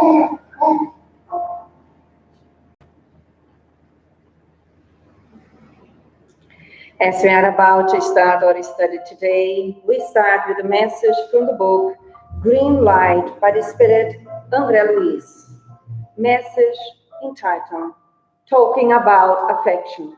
As we are about to start our study today, we start with a message from the book Green Light by the Spirit André Luiz. Message entitled, Talking About Affection.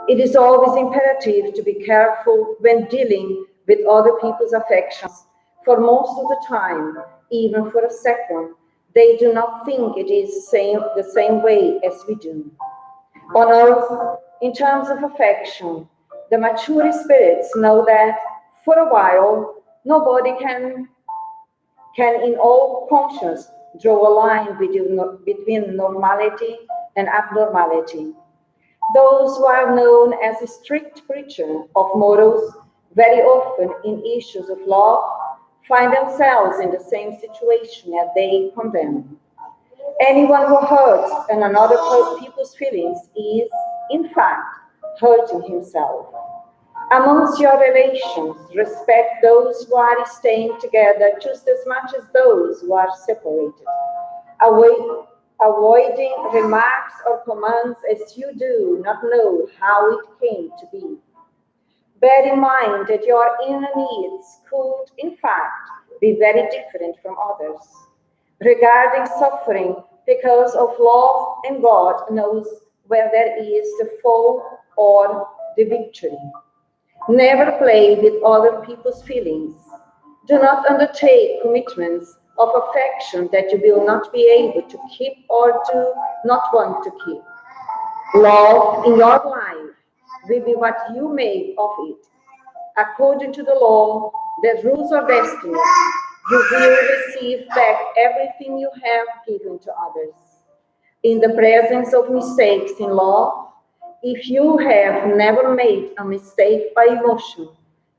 It is always imperative to be careful when dealing with other people's affections. For most of the time, even for a second, they do not think it is the same way as we do. On earth, in terms of affection, the mature spirits know that for a while, nobody can in all conscience draw a line between normality and abnormality. Those who are known as a strict preacher of morals very often in issues of love find themselves in the same situation that they condemn. Anyone who hurts another people's feelings is, in fact, hurting himself. Amongst your relations, respect those who are staying together just as much as those who are separated. Avoiding remarks or commands as you do not know how it came to be. Bear in mind that your inner needs could, in fact, be very different from others. Regarding suffering because of love, and God knows where there is the fall or the victory. Never play with other people's feelings. Do not undertake commitments of affection that you will not be able to keep or do not want to keep. Love in your life will be what you make of it. According to the law that rules your destiny, you will receive back everything you have given to others. In the presence of mistakes in love, if you have never made a mistake by emotion,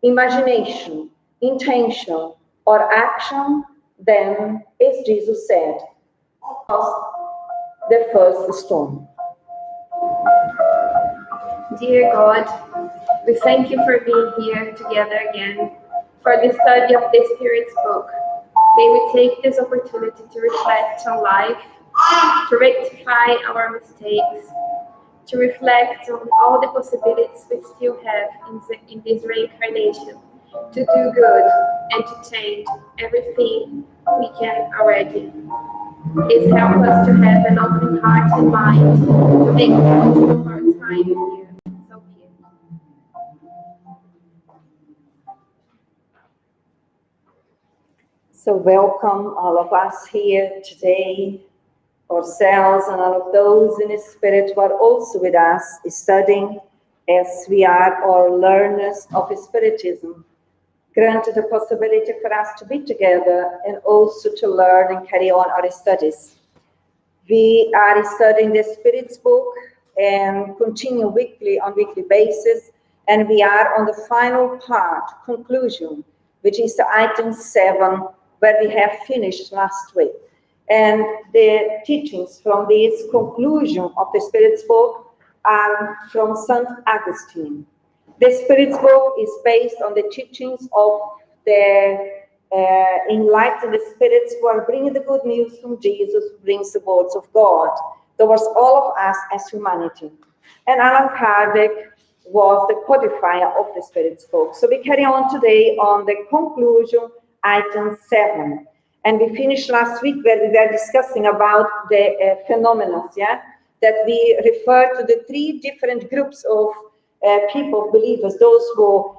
imagination, intention, or action, then, as Jesus said, the first stone. Dear God, we thank you for being here together again for the study of the Spirit's book. May we take this opportunity to reflect on life, to rectify our mistakes, to reflect on all the possibilities we still have in this reincarnation, to do good and to change everything we can already. Please help us to have an open heart and mind to make the most of our time here. So welcome all of us here today, ourselves and all of those in the Spirit who are also with us studying, as we are all learners of Spiritism. Granted the possibility for us to be together and also to learn and carry on our studies. We are studying the Spirit's book and continue on weekly basis, and we are on the final part, conclusion, which is the item 7, where we have finished last week. And the teachings from this conclusion of the Spirit's book are from St. Augustine. The Spirit's book is based on the teachings of the enlightened spirits who are bringing the good news from Jesus, who brings the words of God towards all of us as humanity. And Allan Kardec was the codifier of the Spirit's book. So we carry on today on the conclusion, item 7. And we finished last week where we were discussing about the phenomena, that we refer to the 3 different groups of people, believers, those who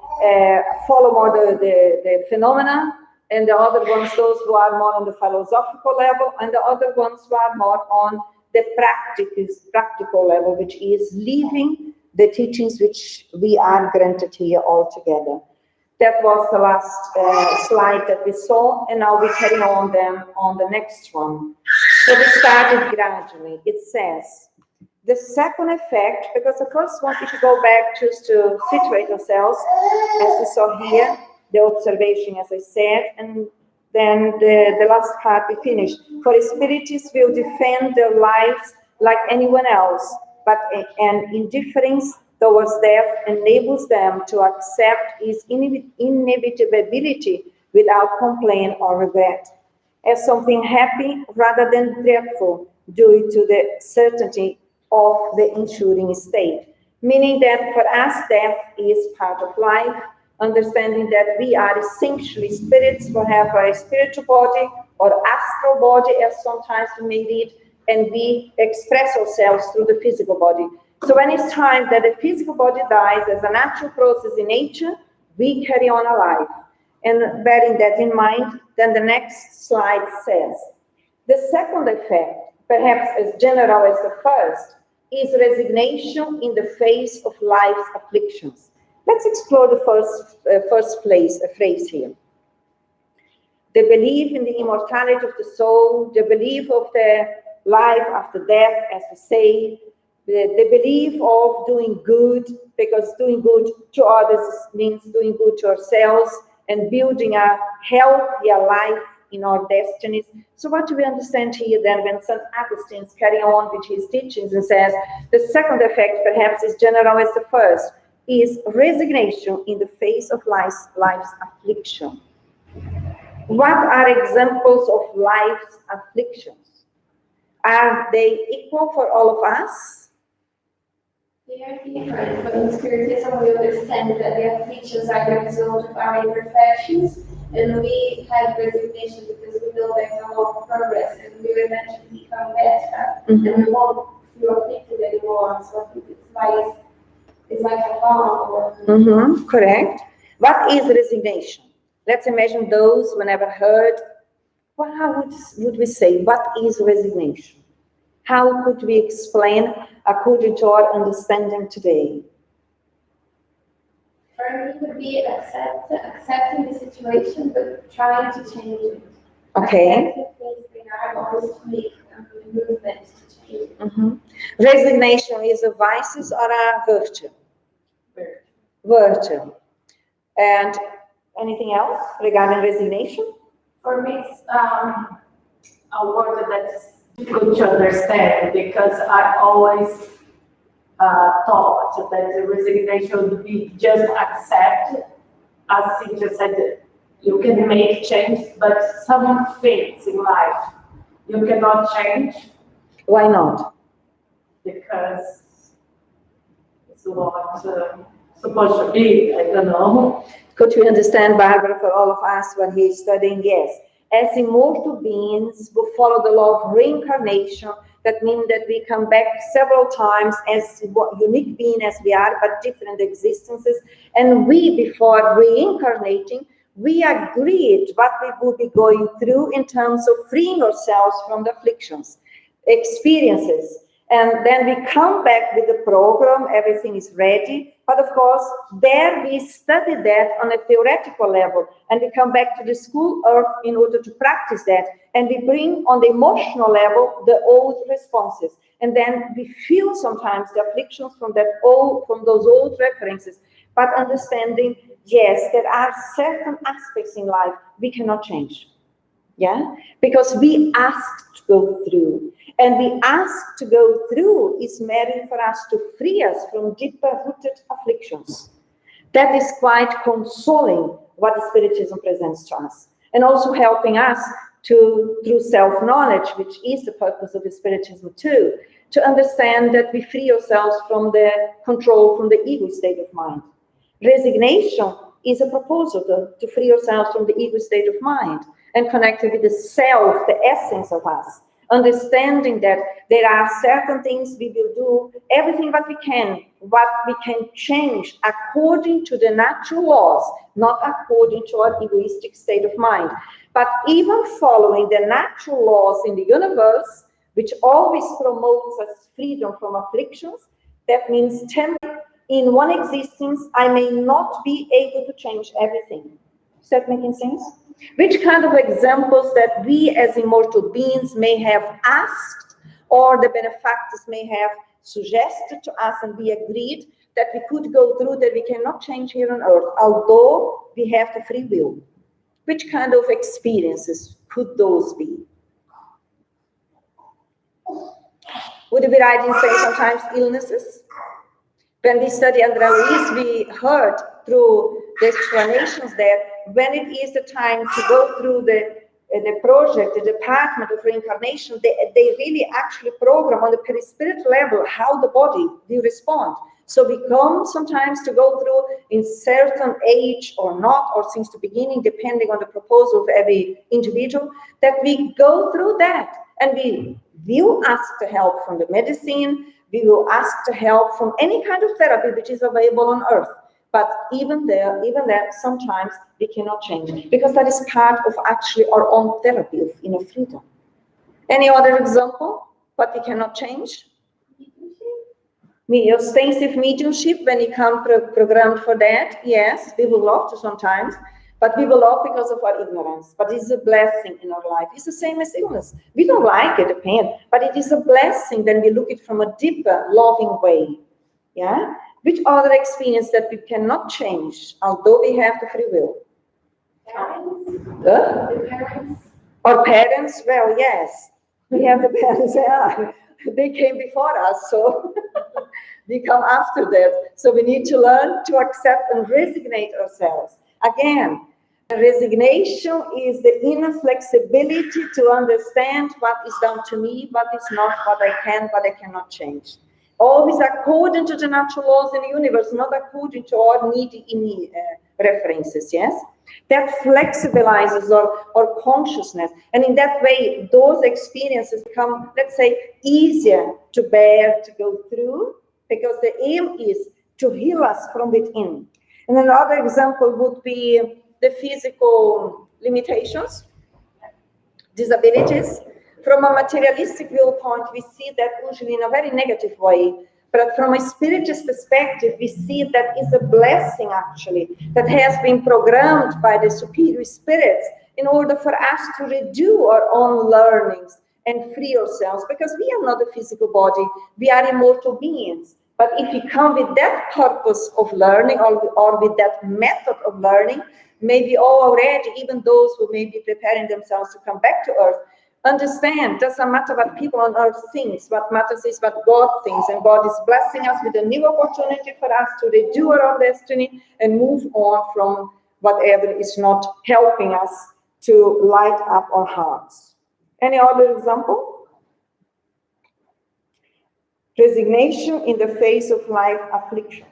follow more the phenomena, and the other ones, those who are more on the philosophical level, and the other ones who are more on the practical level, which is living the teachings which we are granted here all together. That was the last slide that we saw, and now we carry on then on the next one. So we started gradually. It says, the second effect, because the first one, if you go back just to situate ourselves, as we saw here, the observation, as I said, and then the last part we finished. For spiritists will defend their lives like anyone else, but an indifference towards death enables them to accept its inevitability without complaint or regret. as something happy rather than dreadful, due to the certainty of the ensuing state. Meaning that for us, death is part of life, understanding that we are essentially spirits who have a spiritual body or astral body, as sometimes we may read, and we express ourselves through the physical body. So when it's time that the physical body dies as a natural process in nature, we carry on alive. And bearing that in mind, then the next slide says, the second effect, perhaps as general as the first, is resignation in the face of life's afflictions. Let's explore the first phrase here. The belief in the immortality of the soul, the belief of the life after death, as we say, the belief of doing good, because doing good to others means doing good to ourselves and building a healthier life in our destinies. So what do we understand here then when St. Augustine is carrying on with his teachings and says, the second effect, perhaps as general as the first, is resignation in the face of life's affliction. What are examples of life's afflictions? Are they equal for all of us? They are different, but in Spiritism we understand that the afflictions are the result of our imperfections, and we have resignation because we know there's a lot of progress and we will eventually become better, and we won't feel afflicted anymore. So I think it's like a bomb. Correct. What is resignation? Let's imagine those who never heard. Well, how would we say, what is resignation? How could we explain according to our understanding today? For me, it would be accepting the situation, but trying to change it. Okay. Accepting things they are, always to make movements to change it. Resignation is a vice or a virtue? Virtue. And anything else regarding resignation? For me, it's a word that's difficult to understand, because I always thought that the resignation would be just accept, as Cynthia said, you can make change, but some things in life you cannot change. Why not? Because it's what supposed to be, I don't know. Could we understand, Barbara, for all of us when he's studying? Yes. As immortal beings who follow the law of reincarnation, that means that we come back several times as unique beings as we are, but different existences. And we, before reincarnating, we agreed what we would be going through in terms of freeing ourselves from the afflictions, experiences. And then we come back with the program, everything is ready. But of course, there we study that on a theoretical level, and we come back to the school earth in order to practice that. And we bring on the emotional level the old responses. And then we feel sometimes the afflictions from those old references. But understanding, yes, there are certain aspects in life we cannot change. Yeah, because we asked to go through, and we asked to go through is meant for us to free us from deeper rooted afflictions. That is quite consoling what the Spiritism presents to us, and also helping us to, through self-knowledge, which is the purpose of the Spiritism too, to understand that we free ourselves from the control from the ego state of mind. Resignation is a proposal to free ourselves from the ego state of mind and connected with the self, the essence of us. Understanding that there are certain things we will do, everything what we can change according to the natural laws, not according to our egoistic state of mind. But even following the natural laws in the universe, which always promotes us freedom from afflictions, that means in one existence, I may not be able to change everything. Is that making sense? Which kind of examples that we as immortal beings may have asked, or the benefactors may have suggested to us, and we agreed that we could go through, that we cannot change here on earth, although we have the free will. Which kind of experiences could those be? Would it be right in saying sometimes illnesses? When we study Andrea Luiz, we heard through the explanations that when it is the time to go through the the project, the department of reincarnation, they really actually program on the perispirit level how the body will respond. So we come sometimes to go through in certain age or not, or since the beginning, depending on the proposal of every individual, that we go through that. And we will ask the help from the medicine, we will ask the help from any kind of therapy which is available on earth. But even that, sometimes we cannot change, because that is part of actually our own therapy of inner freedom. Any other example? What we cannot change? Ostensive mediumship, when you come programmed for that, yes, we will love to sometimes, but we will love because of our ignorance. But it's a blessing in our life. It's the same as illness. We don't like it, the pain, but it is a blessing when we look at it from a deeper, loving way. Yeah? Which other experience that we cannot change, although we have the free will? Parents. Our parents, well, yes. We have the parents, yeah. They came before us, so we come after that. So we need to learn to accept and resignate ourselves. Again, resignation is the inner flexibility to understand what is done to me, what is not, what I can, what I cannot change. Always according to the natural laws in the universe, not according to our needy references, yes? That flexibilizes our consciousness. And in that way, those experiences become, let's say, easier to bear, to go through, because the aim is to heal us from within. And another example would be the physical limitations, disabilities. From a materialistic viewpoint, we see that usually in a very negative way. But from a Spiritist perspective, we see that is a blessing, actually, that has been programmed by the superior spirits in order for us to redo our own learnings and free ourselves, because we are not a physical body, we are immortal beings. But if we come with that purpose of learning, or with that method of learning, maybe already, even those who may be preparing themselves to come back to earth, understand, doesn't matter what people on earth think, what matters is what God thinks, and God is blessing us with a new opportunity for us to redo our own destiny and move on from whatever is not helping us to light up our hearts. Any other example? Resignation in the face of life afflictions.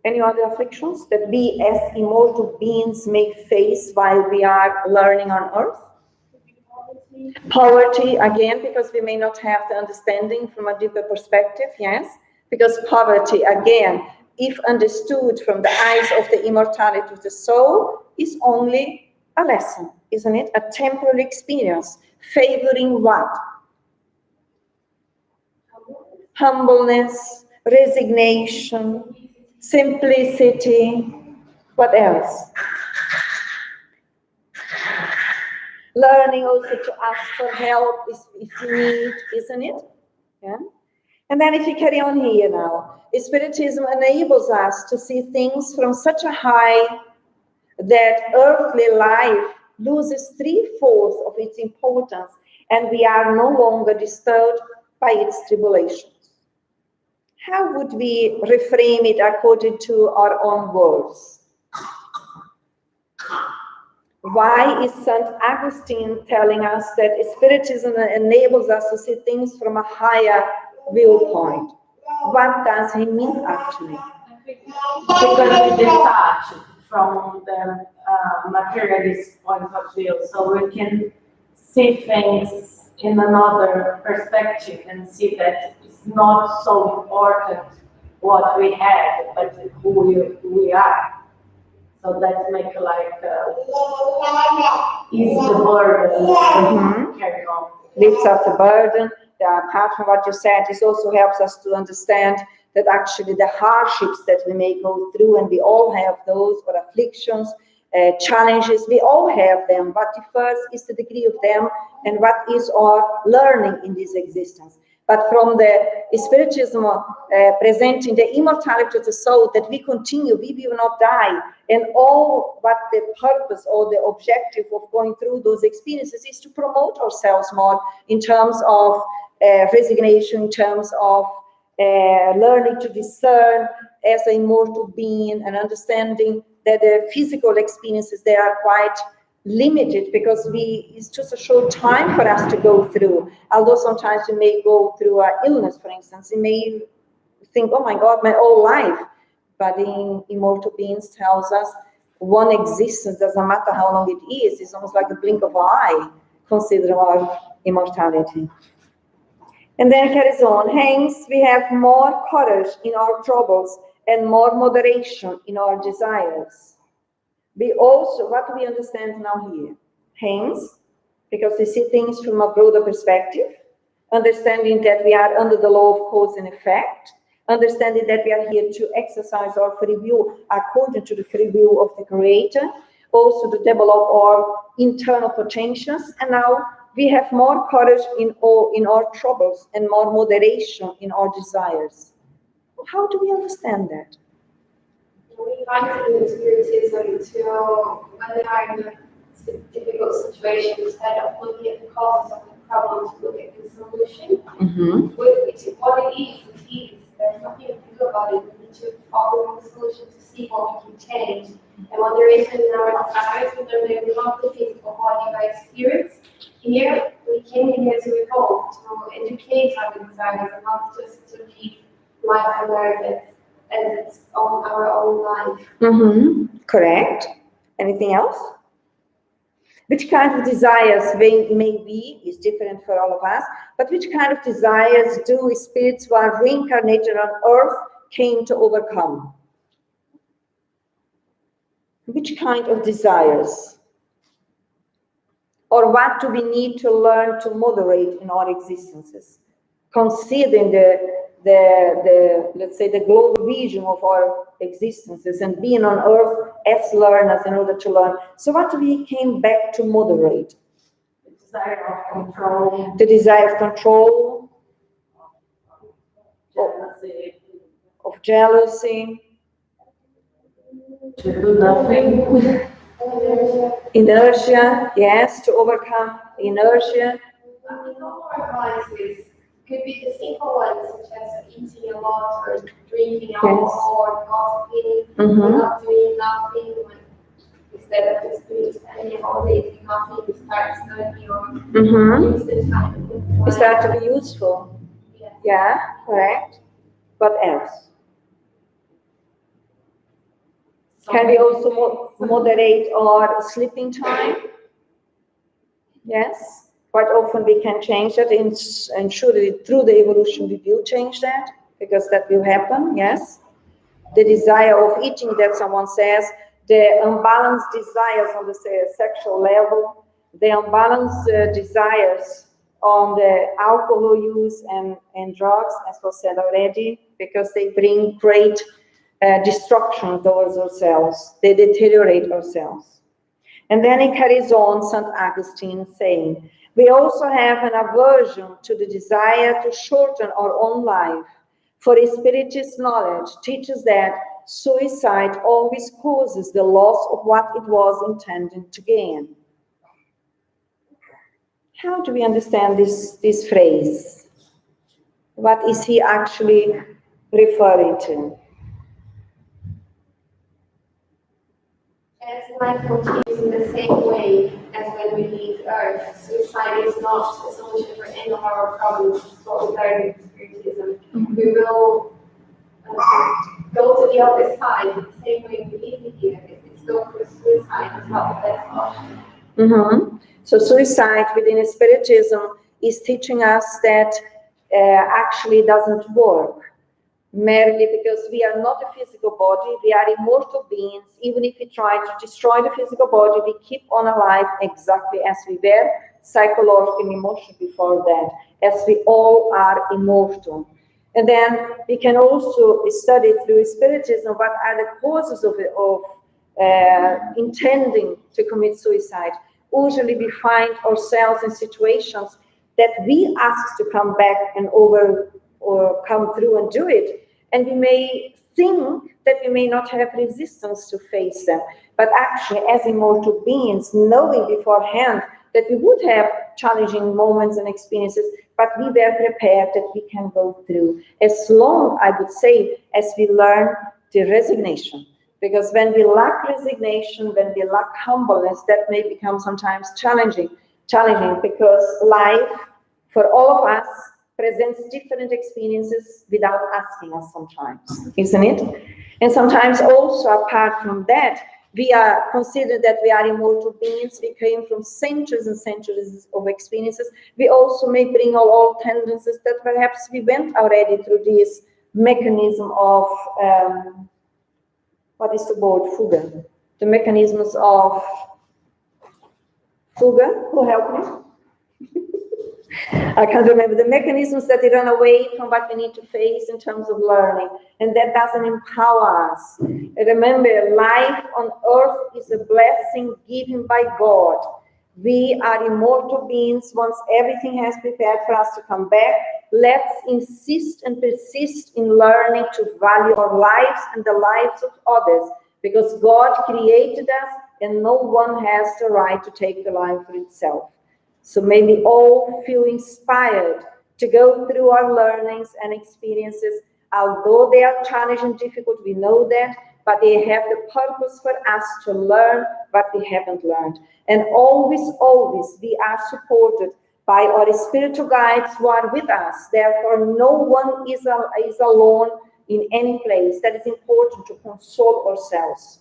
Any other afflictions that we as immortal beings may face while we are learning on earth? Poverty, again, because we may not have the understanding from a deeper perspective, yes? Because poverty, again, if understood from the eyes of the immortality of the soul, is only a lesson, isn't it? A temporary experience, favoring what? Humbleness, resignation, simplicity. What else? Learning also to ask for help if you need, isn't it? Yeah. And then if you carry on here now, Spiritism enables us to see things from such a high that earthly life loses 3/4 of its importance, and we are no longer disturbed by its tribulations. How would we reframe it according to our own words? Why is St. Augustine telling us that Spiritism enables us to see things from a higher viewpoint? What does he mean, actually? Because we detach from the materialist point of view, so we can see things in another perspective and see that it's not so important what we have, but who we are. So that makes like ease the burden, carry on. Lifts up the burden. Apart from what you said, this also helps us to understand that actually the hardships that we may go through, and we all have those, or afflictions, challenges, we all have them. What differs is the degree of them and what is our learning in this existence. But from the Spiritism presenting the immortality of the soul, that we continue, we will not die, and all what the purpose or the objective of going through those experiences is to promote ourselves more in terms of resignation, in terms of learning to discern as an immortal being, and understanding that the physical experiences, they are quite limited because it's just a short time for us to go through. Although sometimes we may go through an illness, for instance, you may think, oh my God, my whole life. But in Immortal Beings tells us one existence, doesn't matter how long it is, it's almost like the blink of an eye, considering our immortality. And then it carries on. Hence, we have more courage in our troubles and more moderation in our desires. We also, what do we understand now here? Hence, because we see things from a broader perspective, understanding that we are under the law of cause and effect, understanding that we are here to exercise our free will according to the free will of the Creator, also to develop our internal potentials, and now we have more courage in our troubles and more moderation in our desires. How do we understand that? We find it in Spiritism to, when we are in a difficult situation, instead of looking at the causes of the problem, to look at the solution. What it is. There's nothing to do about it. We need to follow the solution to see what we can change. And moderation in our desires, whether they belong to the physical body by spirits. Here, we came in here to evolve, to educate our desires, and not just to keep life on earth as its own, our own life. Correct. Anything else? Which kind of desires may be is different for all of us, but which kind of desires do spirits who are reincarnated on earth came to overcome? Which kind of desires? Or what do we need to learn to moderate in our existences? Considering the let's say, the global vision of our existences and being on earth as learners in order to learn. So what do we came back to moderate? The desire of control. The desire of control. Jealousy. Of jealousy. To do nothing. Inertia, yes, to overcome inertia. Could be the simple ones, such as eating a lot or drinking alcohol or gossiping, or not doing nothing. Instead of just doing spending all day doing nothing, you start studying or use the time. You start to be useful. Yes. Yeah, correct. What else? Can we also moderate our sleeping time? Yes. Quite often we can change that, and surely through the evolution we will change that, because that will happen, yes. The desire of eating that someone says, the unbalanced desires on the sexual level, the unbalanced desires on the alcohol use and drugs, as was said already, because they bring great destruction towards ourselves. They deteriorate ourselves. And then it carries on, St. Augustine saying, we also have an aversion to the desire to shorten our own life, for Spiritist knowledge teaches that suicide always causes the loss of what it was intended to gain. How do we understand this phrase? What is he actually referring to? As life continues in the same way as when we leave Earth, suicide is not a solution for any of our problems. So we learn in Spiritism. We will go to the other side the same way we live here. If it's go for suicide, it's not the best option. So suicide within Spiritism is teaching us that actually doesn't work. Merely because we are not a physical body, we are immortal beings. Even if we try to destroy the physical body, we keep on alive exactly as we were, psychologically and emotionally before that, as we all are immortal. And then we can also study through Spiritism what are the causes of intending to commit suicide. Usually we find ourselves in situations that we ask to come back and come through and do it. And we may think that we may not have resistance to face them. But actually, as immortal beings, knowing beforehand that we would have challenging moments and experiences, but we were prepared that we can go through. As long, I would say, as we learn the resignation. Because when we lack resignation, when we lack humbleness, that may become sometimes challenging because life for all of us presents different experiences without asking us sometimes, isn't it? And sometimes also apart from that, we are considered that we are immortal beings. We came from centuries and centuries of experiences. We also may bring our old tendencies that perhaps we went already through this mechanism of, what is the word, fuga? The mechanisms of fuga, who help me? I can't remember the mechanisms that they run away from what we need to face in terms of learning, and that doesn't empower us. Remember, life on earth is a blessing given by God. We are immortal beings. Once everything has prepared for us to come back, let's insist and persist in learning to value our lives and the lives of others, because God created us and no one has the right to take the life for itself. So may we all feel inspired to go through our learnings and experiences, although they are challenging and difficult, we know that, but they have the purpose for us to learn what we haven't learned. And always, always, we are supported by our spiritual guides who are with us. Therefore, no one is alone in any place. That is important to console ourselves.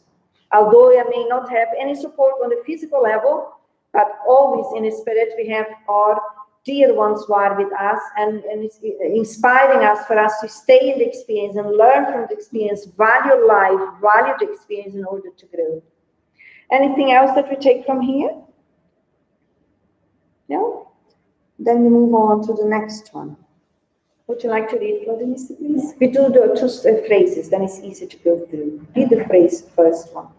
Although I may not have any support on the physical level, but always in the spirit, we have our dear ones who are with us and it's inspiring us for us to stay in the experience and learn from the experience, value life, value the experience in order to grow. Anything else that we take from here? No? Then we move on to the next one. Would you like to read for the please? We do the two phrases, then it's easy to go through. Read the phrase first one, please.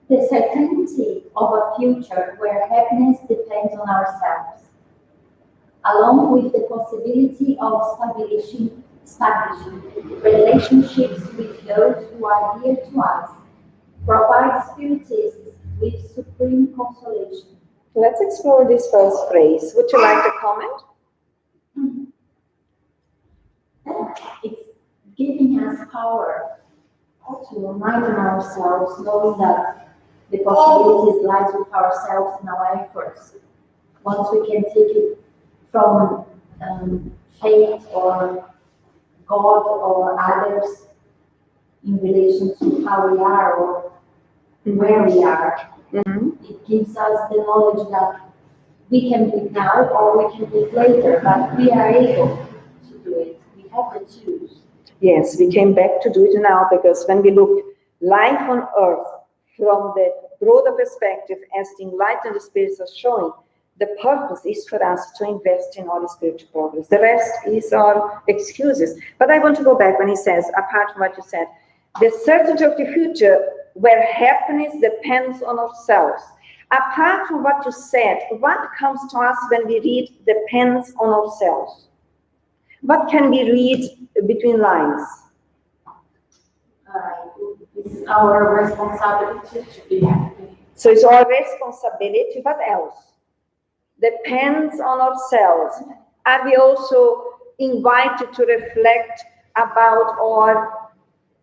The certainty of a future where happiness depends on ourselves, along with the possibility of establishing relationships with those who are dear to us, provides Spiritists with supreme consolation. Let's explore this first phrase. Would you like to comment? It's giving us power to remind ourselves, knowing that the possibilities lies with ourselves and our efforts. Once we can take it from fate or God or others in relation to how we are or where we are, it gives us the knowledge that we can do it now or we can do it later, but we are able to do it. We have to choose. Yes, we came back to do it now because when we look life on earth from the broader perspective, as the Enlightened Spirits are showing, the purpose is for us to invest in our spiritual progress. The rest is our excuses. But I want to go back when he says, apart from what you said, the certainty of the future where happiness depends on ourselves. Apart from what you said, what comes to us when we read depends on ourselves? What can we read between lines? It's our responsibility to be happy. So it's our responsibility. What else? Depends on ourselves. Are we also invited to reflect about our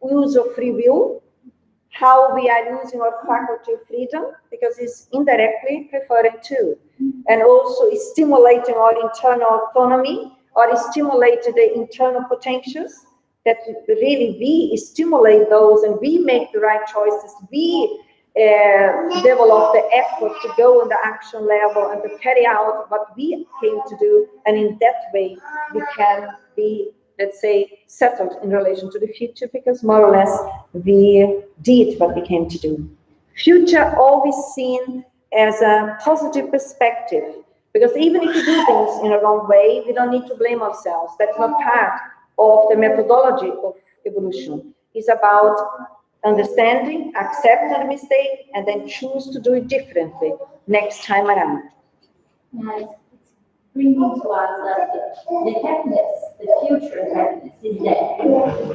use of free will? How we are using our faculty of freedom? Because it's indirectly referring to. And also it's stimulating our internal autonomy, or it stimulated the internal potentials. That really we stimulate those and we make the right choices. We develop the effort to go on the action level and to carry out what we came to do. And in that way, we can be, let's say, settled in relation to the future because more or less we did what we came to do. Future always seen as a positive perspective. Because even if we do things in a wrong way, we don't need to blame ourselves. That's not part of the methodology of evolution. It's about understanding, accepting the mistake, and then choose to do it differently next time around. Yeah, it's bringing to us that the happiness, the future happiness is there.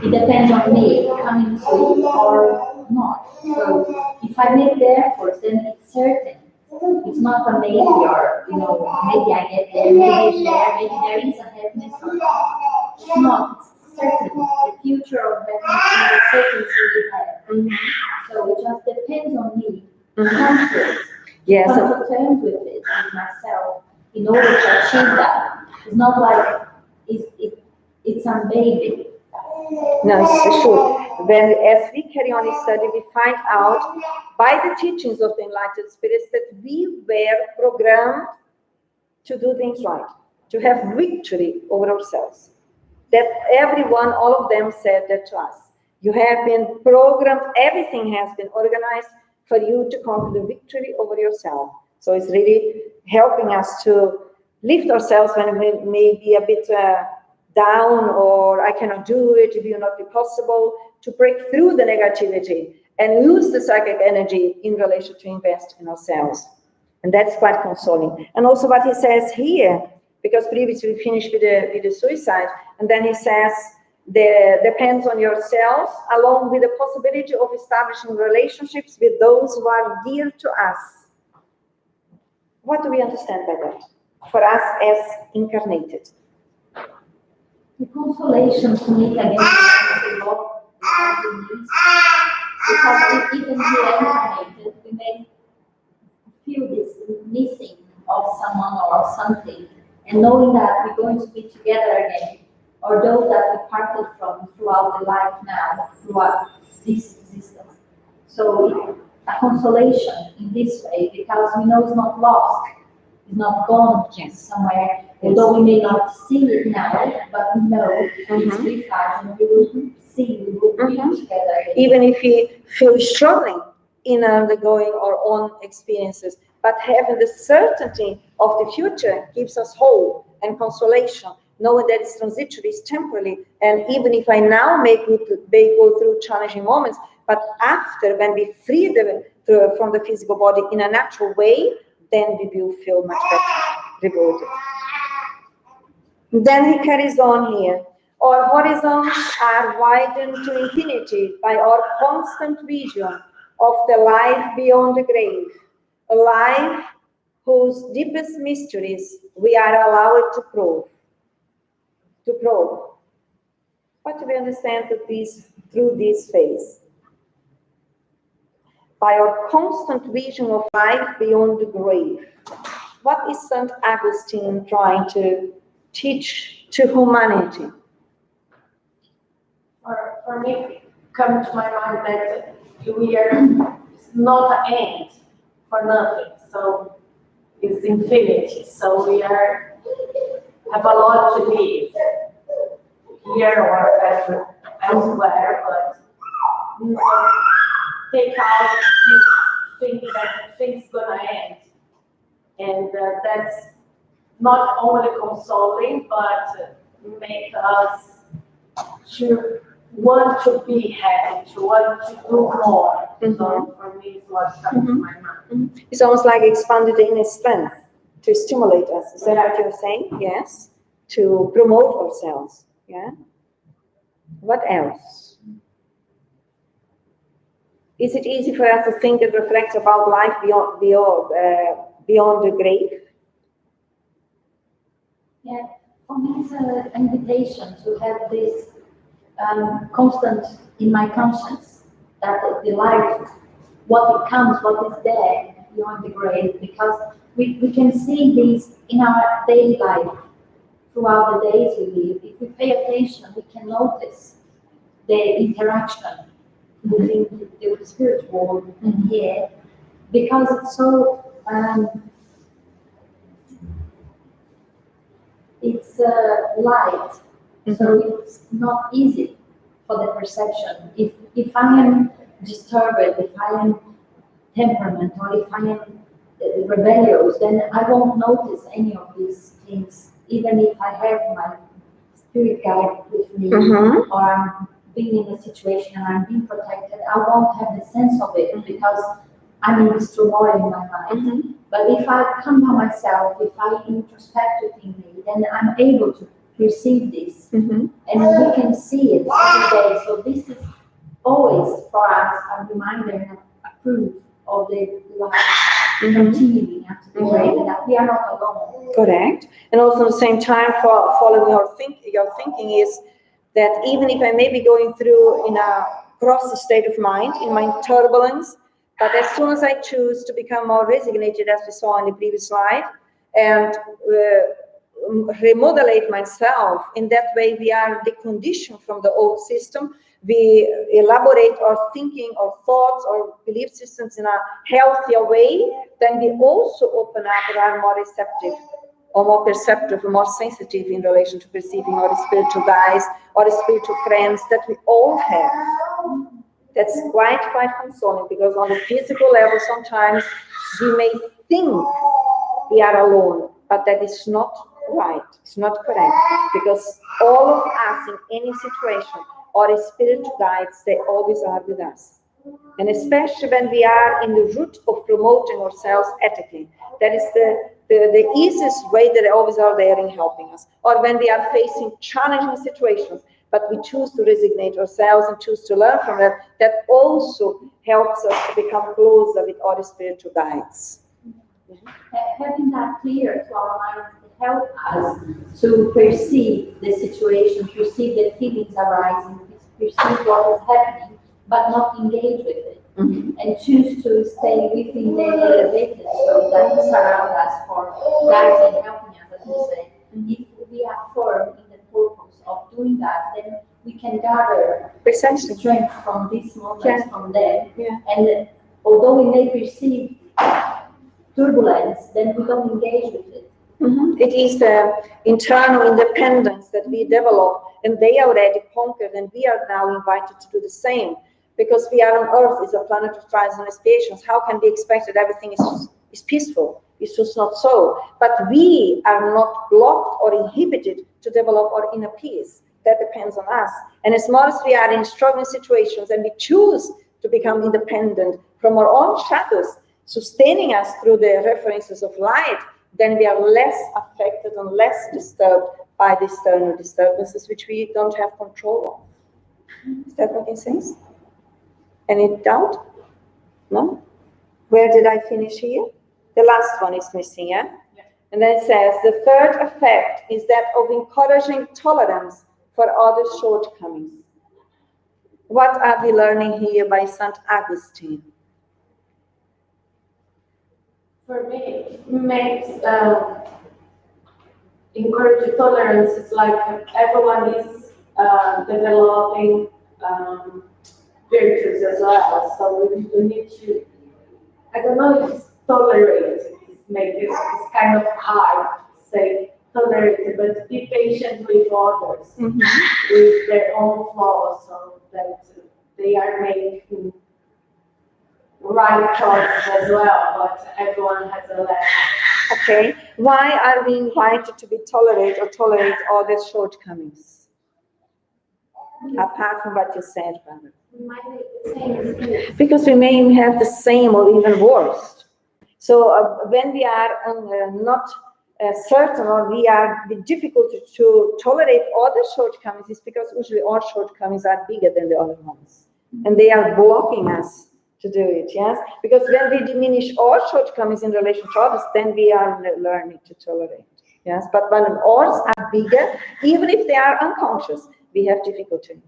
It depends on me coming to it or not. So if I make the effort, then it's certain. It's not a maybe or, maybe I get there, maybe there is a happiness or not. It's not, it's certain. The future of happiness is a certainty we have. So it just depends on me to come to it, Yes. come to terms with it, with myself, in order to achieve that. It's not like it's a baby. No, it's true. When, as we carry on this study, we find out by the teachings of the Enlightened Spirits that we were programmed to do things right, to have victory over ourselves. That everyone, all of them said that to us. You have been programmed, everything has been organized for you to conquer the victory over yourself. So it's really helping us to lift ourselves when we may be a bit down, or I cannot do it, it will not be possible, to break through the negativity and use the psychic energy in relation to invest in ourselves. And that's quite consoling. And also what he says here, because previously we finished with the suicide, and then he says, depends on yourself, along with the possibility of establishing relationships with those who are dear to us. What do we understand by that? For us as incarnated. The consolation to meet again the Lord because we need, because even reincarnated, we may feel this missing of someone or something, and knowing that we're going to be together again, or those that we parted from throughout the life now, throughout this existence. So a consolation in this way, because we know it's not lost, it's not gone somewhere, although we may not see it now, but we know it's with us, and we will see, we will be together again. Even if we feel struggling in undergoing our own experiences, but having the certainty of the future gives us hope and consolation, knowing that it's transitory, it's temporary, and even if I now may go through challenging moments, but after, when we free from the physical body in a natural way, then we will feel much better, rewarded. Then he carries on here. Our horizons are widened to infinity by our constant vision of the life beyond the grave, a life whose deepest mysteries we are allowed to probe. What do we understand through this phase? By our constant vision of life beyond the grave. What is St. Augustine trying to teach to humanity? For me, come to my mind that we are, it's not an end for nothing, so it's infinity. So we have a lot to live here or elsewhere, but take out this thinking that things gonna end, and that's not only consoling, but make us to want to be happy, to want to do more. So for me, it's what comes to my mind. It's almost like expanded inner strength to stimulate us. Is that what you're saying? Yes. To promote ourselves. Yeah. What else? Is it easy for us to think and reflect about life beyond the grave? Yeah, for me it's an invitation to have this constant in my conscience, that the life, what it comes, what is there beyond the grave, because we can see this in our daily life, throughout the days we live. If we pay attention, we can notice the interaction within the spirit world and here, because it's so it's light, so it's not easy for the perception. If I am disturbed, if I am temperament, or if I am rebellious, then I won't notice any of these things, even if I have my spirit guide with me, or I'm being in a situation and I'm being protected, I won't have the sense of it because I'm in this turmoil in my mind. But if I come by myself, if I introspect within me, then I'm able to perceive this, and we can see it every day. So this is always for us a reminder and a proof of the life continuing after the grave, and that we are not alone. Correct. And also at the same time, for following your thinking is that even if I may be going through in a cross state of mind, in my turbulence. But as soon as I choose to become more resignated, as we saw in the previous slide, and remodulate myself, in that way we are deconditioned from the old system. We elaborate our thinking, our thoughts, our belief systems in a healthier way, then we also open up and are more receptive, or more perceptive, or more sensitive in relation to perceiving our spiritual guides, or spiritual friends that we all have. That's quite consoling, because on the physical level, sometimes we may think we are alone, but that is not right. It's not correct, because all of us in any situation, our spiritual guides, they always are with us. And especially when we are in the route of promoting ourselves ethically, that is the easiest way that they always are there in helping us. Or when we are facing challenging situations, but we choose to resignate ourselves and choose to learn from that, that also helps us to become closer with our spiritual guides. Having that clear to our minds help us to perceive the situation, perceive the feelings arising, perceive what is happening, but not engage with it. And choose to stay within the elevated so that surround us for guiding and helping us, as you say. If we are firm in the purpose of doing that, then we can gather strength from this moment, from them. And although we may perceive turbulence, then we don't engage with it. It is the internal independence that we develop, and they already conquered, and we are now invited to do the same. Because we are on Earth, is a planet of trials and expiations. How can we expect that everything is peaceful? It's just not so. But we are not blocked or inhibited to develop our inner peace. That depends on us. And as long as we are in struggling situations and we choose to become independent from our own shadows, sustaining us through the references of light, then we are less affected and less disturbed by the external disturbances which we don't have control of. Is that making sense? Any doubt? No? Where did I finish here? The last one is missing, yeah? And then it says, the third effect is that of encouraging tolerance for other shortcomings. What are we learning here by St. Augustine? For me, it makes encourage tolerance. It's like everyone is developing virtues as well. So we need to, I don't know if it's tolerated, maybe it's kind of hard to say tolerated, but be patient with others, with their own flaws, so that they are making right choices as well, but everyone has a level. Okay, why are we invited to be tolerate or tolerate others' shortcomings? Apart from what you said, Barbara. We might make the same. Because we may have the same or even worse. So when we are not certain, or we are the difficulty to tolerate other shortcomings, is because usually our shortcomings are bigger than the other ones, and they are blocking us to do it. Yes, because when we diminish our shortcomings in relation to others, then we are learning to tolerate. Yes, but when ours are bigger, even if they are unconscious, we have difficulty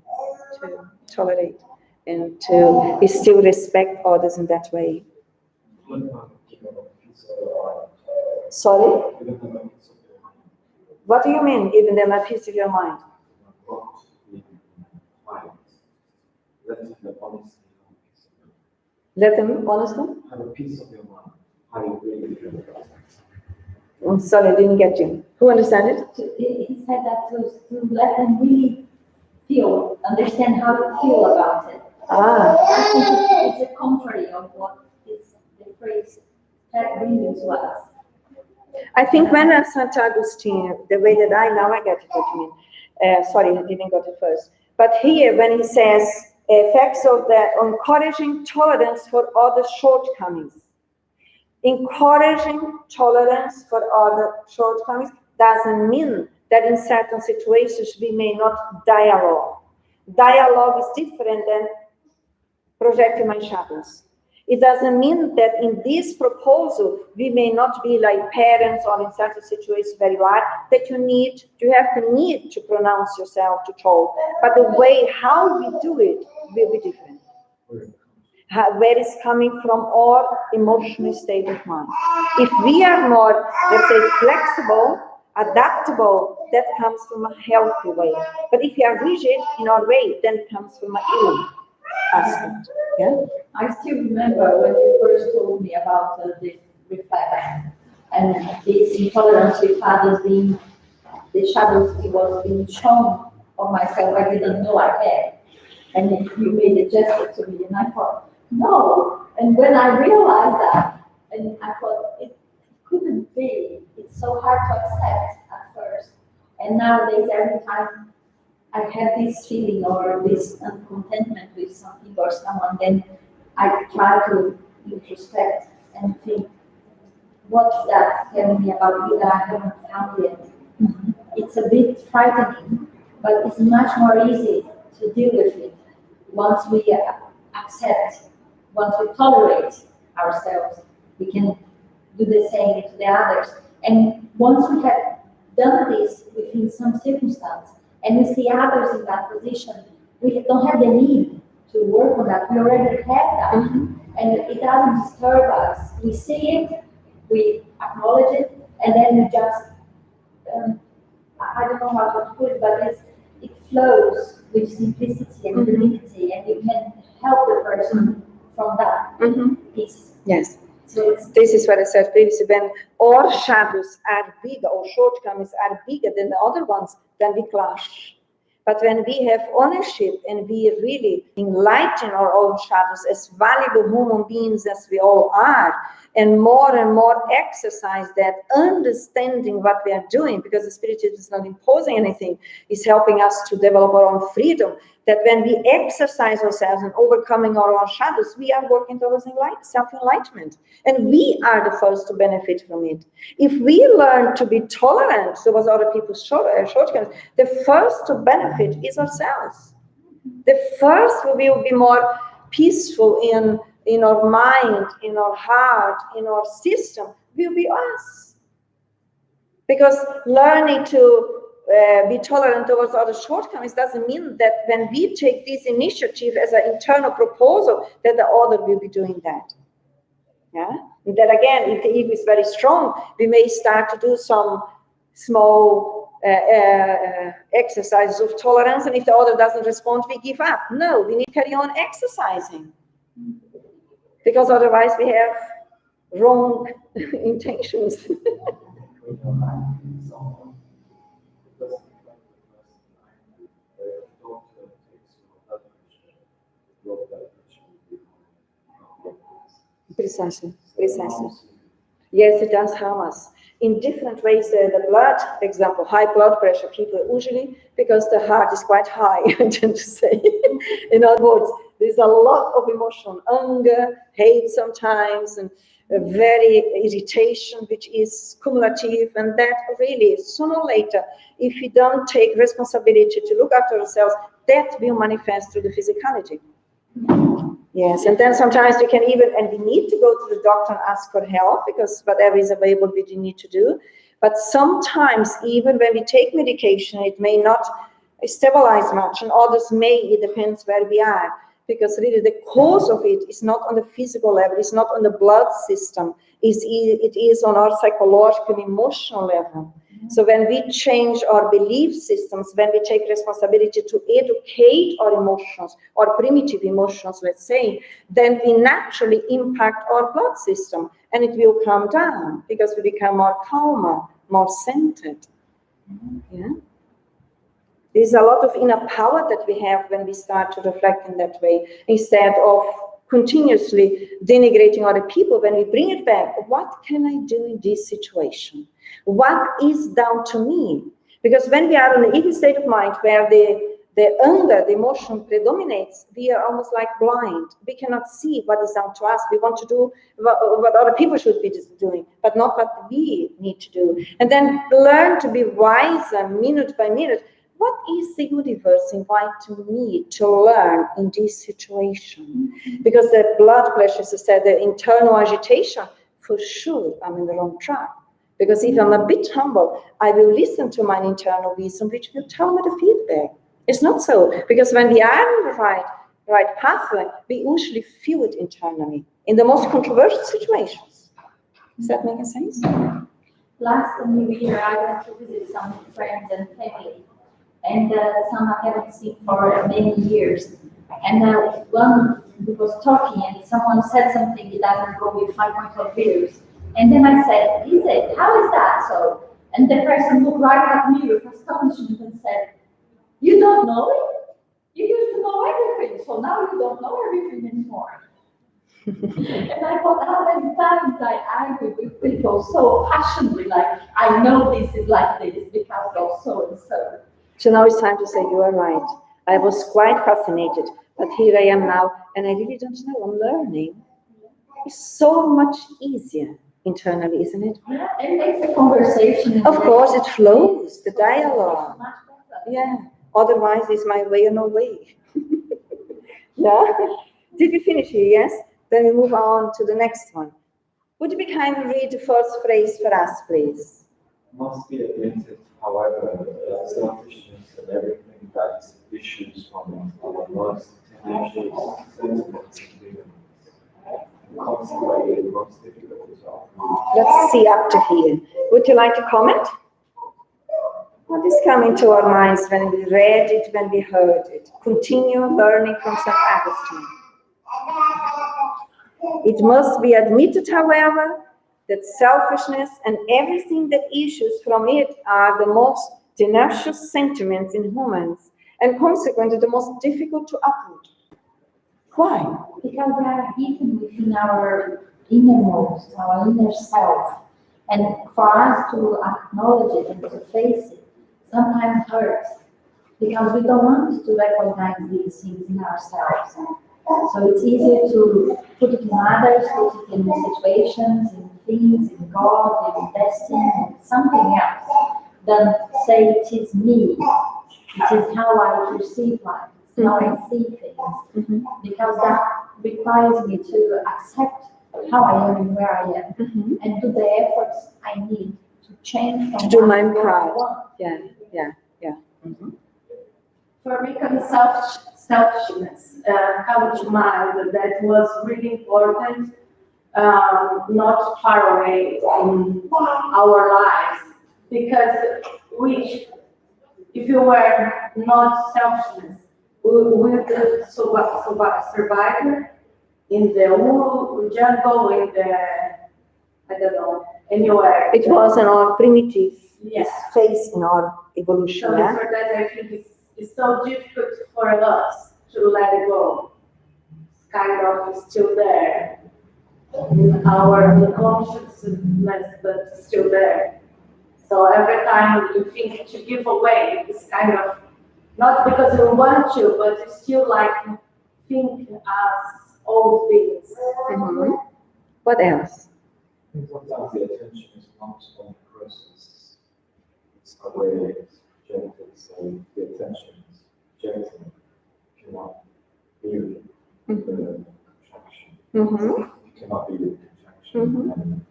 to tolerate and to still respect others in that way. Sorry? What do you mean, giving them a piece of your mind? Let them honestly? Have a piece of your mind. How you really feel about it. I'm sorry, I didn't get you. Who understand it? He said that to let them really feel, understand how to feel about it. I think it's the contrary of what is the phrase that bringing to us. I think when St. Augustine, the way that I get it, what you mean. Sorry, I didn't get it first. But here, when he says effects of the encouraging tolerance for other shortcomings, encouraging tolerance for other shortcomings doesn't mean that in certain situations we may not dialogue. Dialogue is different than projecting my shadows. It doesn't mean that in this proposal we may not be like parents, or in certain situations where you are, that you have the need to pronounce yourself, to talk. But the way how we do it will be different. Where it's coming from our emotional state of mind. If we are more, let's say, flexible, adaptable, that comes from a healthy way. But if we are rigid in our way, then it comes from an ill aspect. Yeah? I still remember when you first told me about this reflection and this intolerance with others being the shadows it was being shown of myself I didn't know I had. And then you made a gesture to me and I thought, no. And when I realized that, and I thought it couldn't be, it's so hard to accept at first. And nowadays every time I have this feeling or this uncontentment with something or someone, then I try to introspect and think, what's that telling me about you that I haven't found yet? It's a bit frightening, but it's much more easy to deal with it once we accept, once we tolerate ourselves. We can do the same to the others. And once we have done this within some circumstance, and we see others in that position, we don't have the need to work on that. We already have that. And it doesn't disturb us. We see it, we acknowledge it, and then we just, I don't know how to put it, but it flows with simplicity and humility, and you can help the person from that piece. Yes. So this is what I said previously. When our shadows are bigger, or shortcomings are bigger than the other ones, then we clash. But when we have ownership and we really enlighten our own shadows as valuable human beings as we all are, and more exercise that understanding what we are doing, because the Spiritism is not imposing anything, it's helping us to develop our own freedom, that when we exercise ourselves and overcoming our own shadows, we are working towards self-enlightenment. And we are the first to benefit from it. If we learn to be tolerant towards other people's shortcomings, the first to benefit is ourselves. The first will be more peaceful in our mind, in our heart, in our system, will be us. Because learning to be tolerant towards other shortcomings doesn't mean that when we take this initiative as an internal proposal, that the other will be doing that. Yeah? And that again, if the ego is very strong, we may start to do some small exercises of tolerance, and if the other doesn't respond, we give up. No, we need to carry on exercising. Because otherwise we have wrong intentions. Precisely. Yes, it does harm us. In different ways, the blood, for example, high blood pressure people usually, because the heart is quite high, I tend to say. In other words, there's a lot of emotion, anger, hate sometimes, and very irritation, which is cumulative, and that really, sooner or later, if we don't take responsibility to look after ourselves, that will manifest through the physicality. Yes, and then sometimes we can and we need to go to the doctor and ask for help, because whatever is available we do need to do. But sometimes even when we take medication, it may not stabilize much, and others may, it depends where we are. Because really the cause of it is not on the physical level, it's not on the blood system, it is on our psychological, emotional level. So when we change our belief systems, when we take responsibility to educate our emotions, or primitive emotions, let's say, then we naturally impact our blood system, and it will calm down because we become more calmer, more centered. Yeah. There's a lot of inner power that we have when we start to reflect in that way, instead of continuously denigrating other people. When we bring it back, what can I do in this situation? What is down to me? Because when we are in an evil state of mind where the anger, the emotion predominates, we are almost like blind. We cannot see what is down to us. We want to do what other people should be doing, but not what we need to do. And then learn to be wiser minute by minute. What is the universe inviting me to learn in this situation? Because the blood pressure, as I said, the internal agitation, for sure I'm in the wrong track. Because if I'm a bit humble, I will listen to my internal wisdom, which will tell me the feedback. It's not so. Because when we are on the right, right pathway, we usually feel it internally in the most controversial situations. Is that making sense? Last New Year, I went to visit some friends and family, and some I haven't seen for many years. And one was talking, and someone said something that doesn't go with my point of views. And then I said, "Is it? How is that so?" And the person looked right at me with astonishment and said, "You don't know it? You used to know everything, so now you don't know everything anymore." And I thought, how many times I argue with people so passionately, like, I know this is like this because of so and so. So now it's time to say you are right. I was quite fascinated, but here I am now, and I really don't know. I'm learning. It's so much easier internally, isn't it? Yeah, it makes the conversation. Of course, it flows, the dialogue. Much better. Yeah. Otherwise, it's my way or no way. Yeah. Did we finish here? Yes. Then we move on to the next one. Would you be kind to read the first phrase for us, please? Must be admitted, however, that selfishness and everything that issues from our most tenacious sentiments and feelings, and consequently the most difficult result. Let's see up to here. Would you like to comment? What is coming to our minds when we read it, when we heard it? Continue learning from St. Augustine. It must be admitted, however, that selfishness and everything that issues from it are the most tenacious sentiments in humans, and consequently the most difficult to uproot. Why? Because they are hidden within our innermost, our inner self. And for us to acknowledge it and to face it sometimes hurts because we don't want to recognize these things in ourselves. So it's easier to put it in others, put it in situations, in things, in God, in destiny, and something else, than say it is me. It is how I perceive life, it's how I see things. Because that requires me to accept how I am and where I am, and do the efforts I need to change from To do my what I part. want. Yeah. For me, selfishness come to mind that was really important, not far away in our lives, because if you were not selfishness, we would survive in the jungle, in the, I don't know, anywhere. It was in our primitive Yes. phase in our evolution. So Yeah? for that, I think it's so difficult for us to let it go. It's kind of still there in our unconsciousness, but still there. So every time you think to give away, it's kind of not because you want to, but it's still like think as old things. What else? Sometimes the attention is not on the process, it's away, it's gentle, so the attention is gentle, cannot be with the contraction. It cannot be with contraction, and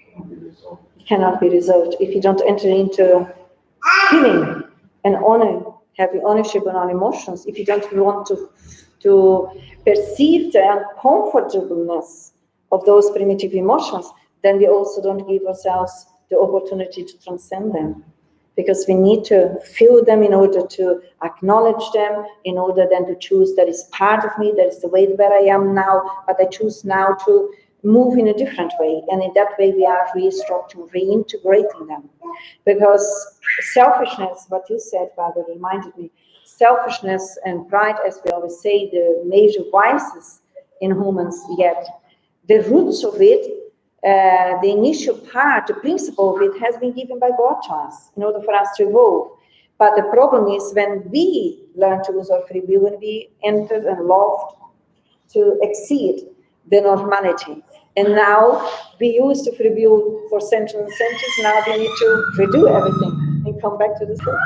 cannot be resolved. It cannot be resolved if you don't enter into feeling and having ownership on our emotions. If you don't want to perceive the uncomfortableness of those primitive emotions, then we also don't give ourselves the opportunity to transcend them. Because we need to feel them in order to acknowledge them, in order then to choose that is part of me, that is the way where I am now, but I choose now to move in a different way. And in that way we are restructuring, reintegrating them. Because selfishness, what you said, Barbara, reminded me, selfishness and pride, as we always say, the major vices in humans, yet the roots of it, the initial part, the principle of it has been given by God to us in order for us to evolve. But the problem is when we learn to use our free will, when we entered and loved to exceed the normality. And now we use the free will for centuries and centuries. Now we need to redo everything and come back to the source.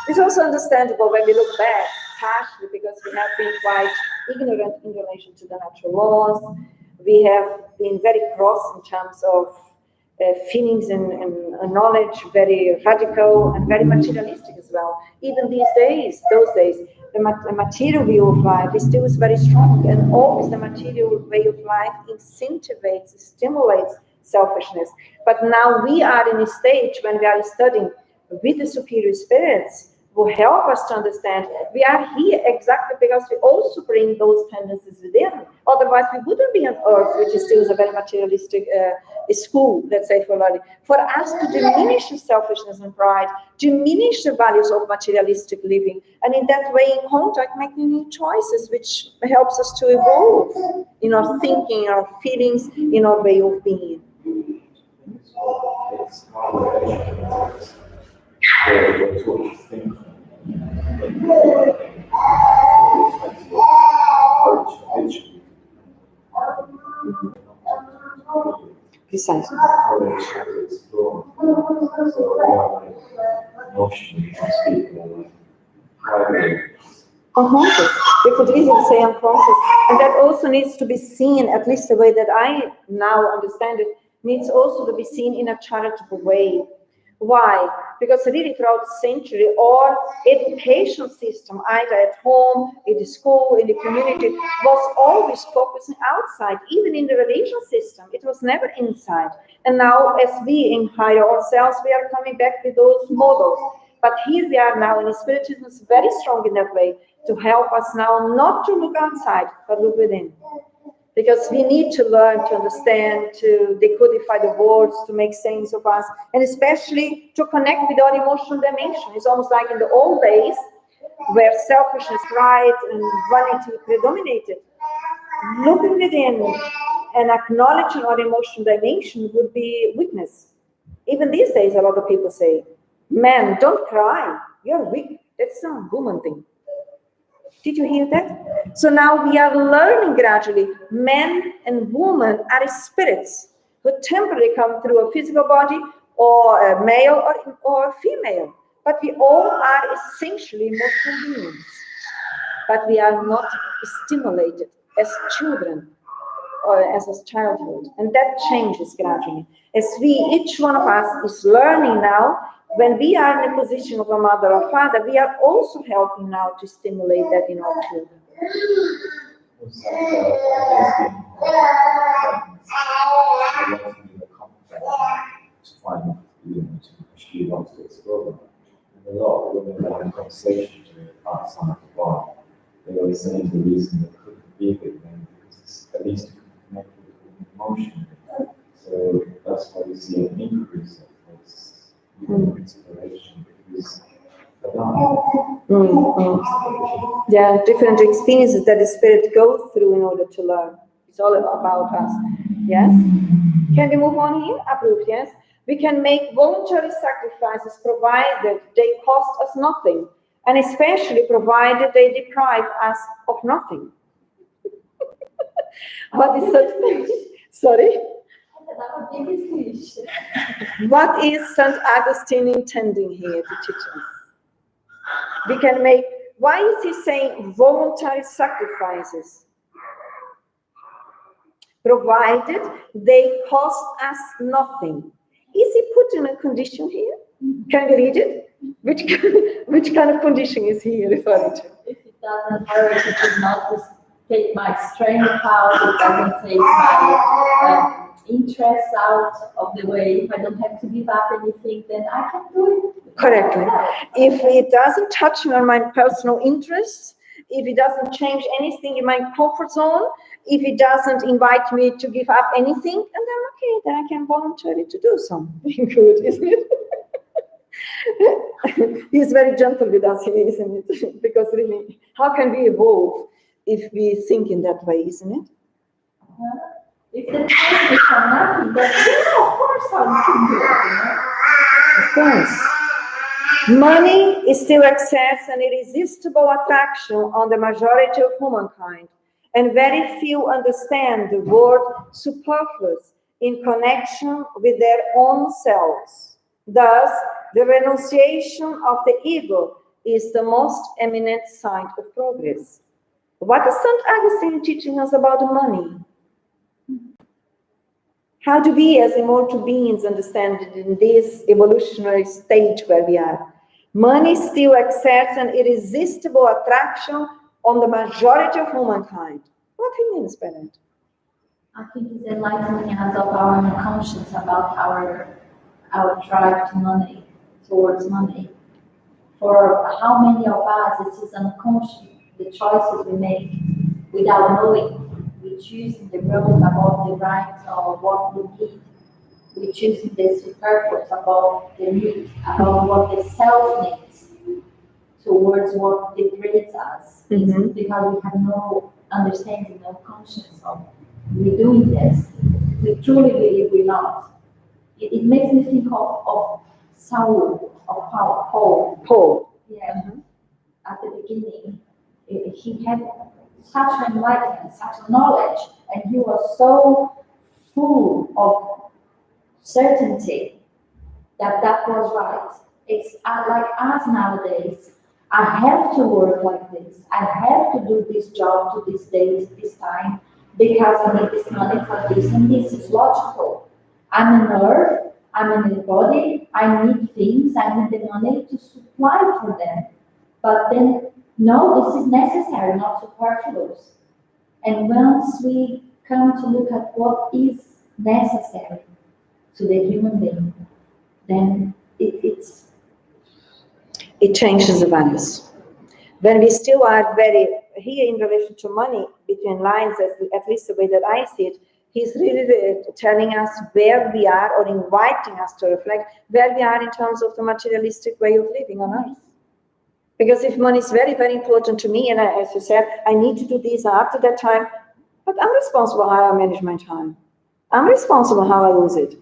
It's also understandable when we look back harshly because we have been quite ignorant in relation to the natural laws. We have been very cross in terms of feelings and knowledge, very radical and very materialistic as well. Even these days, those days, the material view of life is still very strong, and always the material way of life incentivates, stimulates selfishness. But now we are in a stage when we are studying with the superior spirits who help us to understand we are here exactly because we also bring those tendencies within. Otherwise, we wouldn't be on earth, which is still a very materialistic school, let's say, for learning. For us to diminish the selfishness and pride, diminish the values of materialistic living, and in that way, in contact, making new choices, which helps us to evolve in our thinking, our feelings, in our way of being. It's not we're taught to think Precisely. courage to explore. So we are like emotionally unspeakable, private. Unconscious. We could easily say unconscious. And that also needs to be seen, at least the way that I now understand it, needs also to be seen in a charitable way. Why? Because really throughout the century, our education system, either at home, in the school, in the community, was always focusing outside. Even in the religious system, it was never inside. And now, as we inquire ourselves, we are coming back with those models. But here we are now, and Spiritism is very strong in that way, to help us now not to look outside, but look within. Because we need to learn to understand, to decodify the words, to make sense of us, and especially to connect with our emotional dimension. It's almost like in the old days, where selfishness, pride, and vanity predominated. Looking within and acknowledging our emotional dimension would be weakness. Even these days, a lot of people say, "Man, don't cry. You're weak. That's a woman thing." Did you hear that? So now we are learning gradually. Men and women are spirits who temporarily come through a physical body, or a male or a female. But we all are essentially emotional beings. But we are not stimulated as children or as a childhood. And that changes gradually. As each one of us is learning now, when we are in a position of a mother or father, we are also helping now to stimulate that in our children. She wants to explore them. And a lot of women have conversations outside the bar. They were saying the reason they couldn't be with them because at least it could connect with emotion. So that's why we see an increase of this inspiration because Yeah, different experiences that the spirit goes through in order to learn. It's all about us. Yes? Can we move on here? Approved, yes? We can make voluntary sacrifices provided they cost us nothing, and especially provided they deprive us of nothing. What is that? Sorry? What is St. Augustine intending here to teach us? We can make, why is he saying voluntary sacrifices? Provided they cost us nothing. Is he putting a condition here? Can we read it? Which kind of condition is he referring to? If it doesn't hurt, it does not take my strength out, it doesn't take my interest out of the way. If I don't have to give up anything, then I can do it. Correctly. If it doesn't touch on my personal interests, if it doesn't change anything in my comfort zone, if it doesn't invite me to give up anything, and then okay, then I can voluntarily to do something good, isn't it? He's very gentle with us, isn't it? Because really, how can we evolve if we think in that way, isn't it? If the time is for nothing, but yeah, of course I can do it. Of course. Money is still access and irresistible attraction on the majority of humankind, and very few understand the word superfluous in connection with their own selves. Thus, the renunciation of the ego is the most eminent sign of progress. What is St. Augustine teaching us about money? How do we as immortal beings understand it in this evolutionary stage where we are? Money still exerts an irresistible attraction on the majority of humankind. What he means by that? I think it's enlightening us of our unconscious about our drive to money, towards money. For how many of us it is unconscious, the choices we make without knowing. We choose the road above the right of what we need. We choose the superfluous above the need, above what the self needs, towards what degrades us. Mm-hmm. Because we have no understanding, no conscience of we're doing this. We truly believe we're not. It makes me think of Saul, of Paul. Yeah. Mm-hmm. At the beginning, he had such enlightenment, such knowledge, and he was so full of certainty that was right. It's like us nowadays. I have to work like this. I have to do this job to this date, this time, because I need this money for this, and this is logical. I'm an earth, I'm in the body, I need things, I need the money to supply for them. But then, no, this is necessary, not superfluous. And once we come to look at what is necessary to the human being, then it changes the values. When we still are very, here in relation to money, between lines, at least the way that I see it, he's really telling us where we are, or inviting us to reflect where we are in terms of the materialistic way of living on earth. Because if money is very, very important to me, and as you said, I need to do this after that time, but I'm responsible how I manage my time. I'm responsible how I use it.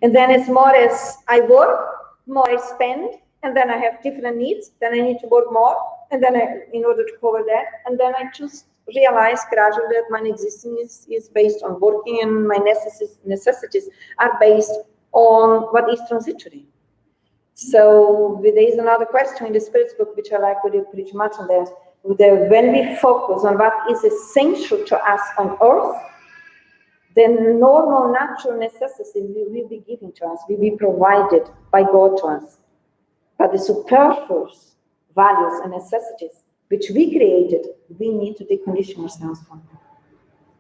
And then it's more as I work, more I spend, and then I have different needs, then I need to work more, and then in order to cover that, and then I just realize gradually that my existence is based on working, and my necessities are based on what is transitory. So there is another question in the Spirits book, which I like pretty much on that. When we focus on what is essential to us on earth, then normal natural necessities will be given to us, will be provided by God to us. But the superfluous values and necessities which we created, we need to decondition ourselves from.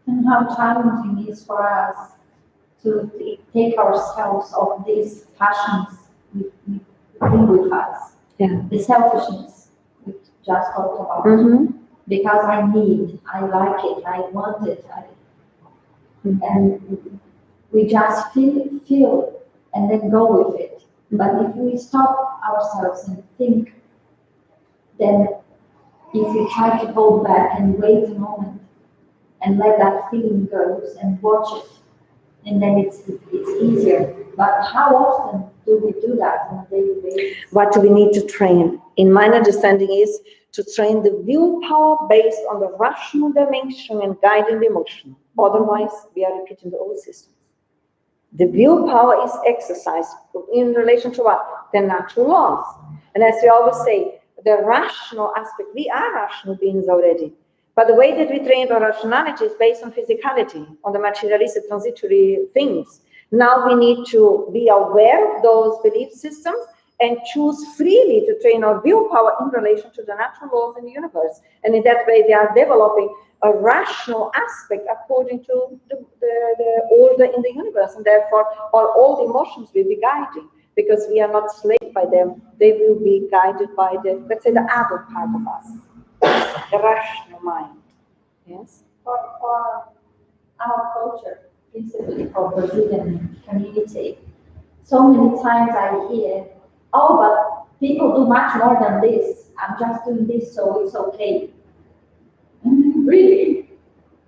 And how challenging it is for us to take ourselves of these passions we bring with us. Yeah. The selfishness we just talked about. Mm-hmm. Because I need, I like it, I want it, and we just feel and then go with it. But if we stop ourselves and think, then if we try to hold back and wait a moment and let that feeling go and watch it, and then it's easier. But how often do we do that on a daily basis? What do we need to train? In my understanding is to train the willpower based on the rational dimension and guiding the emotion. Otherwise, we are repeating the old systems. The willpower is exercised in relation to what? The natural laws. And as we always say, the rational aspect, we are rational beings already. But the way that we train our rationality is based on physicality, on the materialistic transitory things. Now we need to be aware of those belief systems and choose freely to train our willpower in relation to the natural laws in the universe. And in that way, we are developing a rational aspect according to the order in the universe. And therefore, all the emotions will be guiding, because we are not enslaved by them. They will be guided by the, let's say, the adult part of us, the rational mind. Yes? For our culture, principally for Brazilian community, so many times I hear, oh, but people do much more than this. I'm just doing this, so it's okay. Really?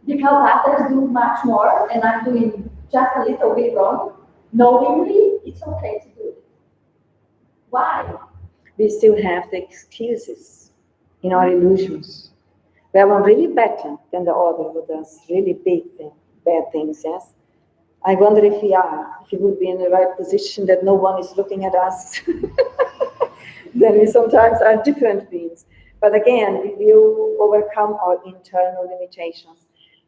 Because others do much more, and I'm doing just a little bit wrong, knowingly, it's okay to do it. Why? We still have the excuses in our illusions. We are one really better than the other who does really bad things, yes? I wonder if we would be in the right position that no one is looking at us. Then we sometimes are different beings. But again, we will overcome our internal limitations.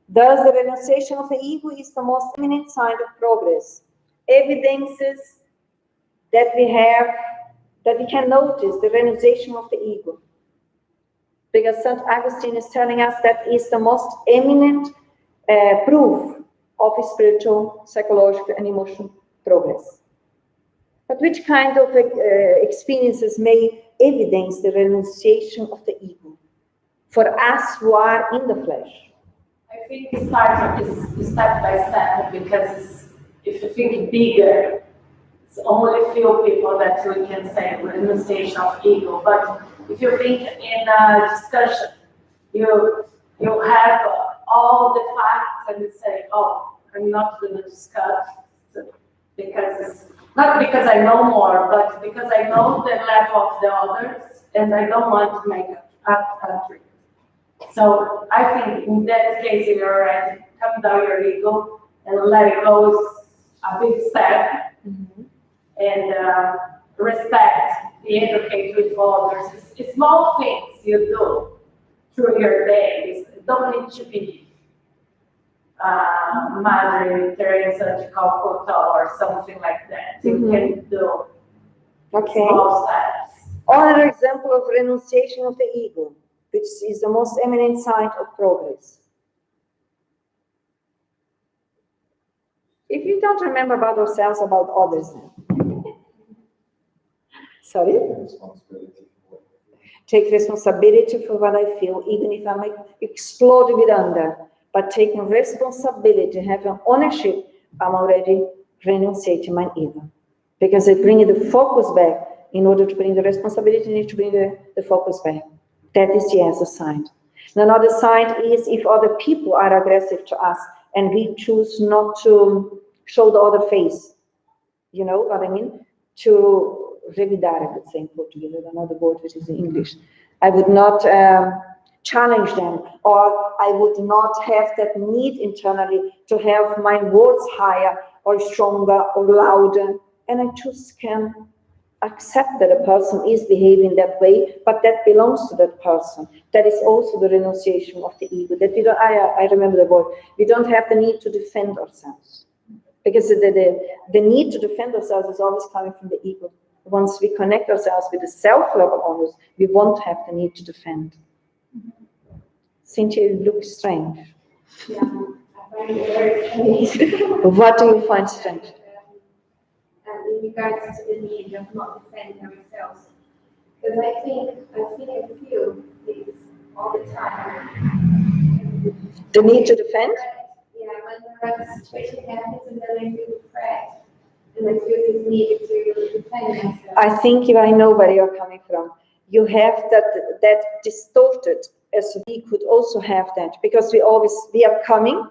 Thus, the renunciation of the ego is the most eminent sign of progress. Evidences that we have that we can notice the renunciation of the ego. Because St. Augustine is telling us that is the most eminent proof of spiritual, psychological, and emotional progress. But which kind of experiences may evidence the renunciation of the ego for us who are in the flesh? I think it starts step by step, because if you think bigger, it's only few people that we can say renunciation of ego. But if you think in a discussion, you have all the facts and you say, oh, I'm not going to discuss because it's not because I know more, but because I know the level of the others and I don't want to make a trick. So I think in that case, if you're right, calm down your ego and let it go is a big step. Mm-hmm. And respect, be educated with others. It's small things you do through your day. It don't need to be Mother Teresa de Calcutta or something like that. You can do small steps. Another example of renunciation of the ego, which is the most eminent sign of progress. If you don't remember about ourselves, about others then. Sorry? Take responsibility for what I feel, even if I might explode with anger. But taking responsibility, having ownership, I'm already renunciating my ego. Because I bring the focus back. In order to bring the responsibility, you need to bring the focus back. That is the other side. And another side is if other people are aggressive to us and we choose not to show the other face. You know what I mean? To revidar, I would say in Portuguese, another word which is in English. I would not challenge them, or I would not have that need internally to have my words higher or stronger or louder. And I just can accept that a person is behaving that way, but that belongs to that person. That is also the renunciation of the ego. That we don't, I remember the word, we don't have the need to defend ourselves. Because the need to defend ourselves is always coming from the ego. Once we connect ourselves with the self-level honors, we won't have the need to defend. Cynthia, you look strange. Yeah, I find it very strange. What do you find strange? In regards to the need of not defending ourselves. Because I feel this all the time. The need to defend? Yeah, when a situation happens and then I feel threat, and I feel this need to defend myself. I think I know where you're coming from. You have that distorted, as we could also have that, because we are coming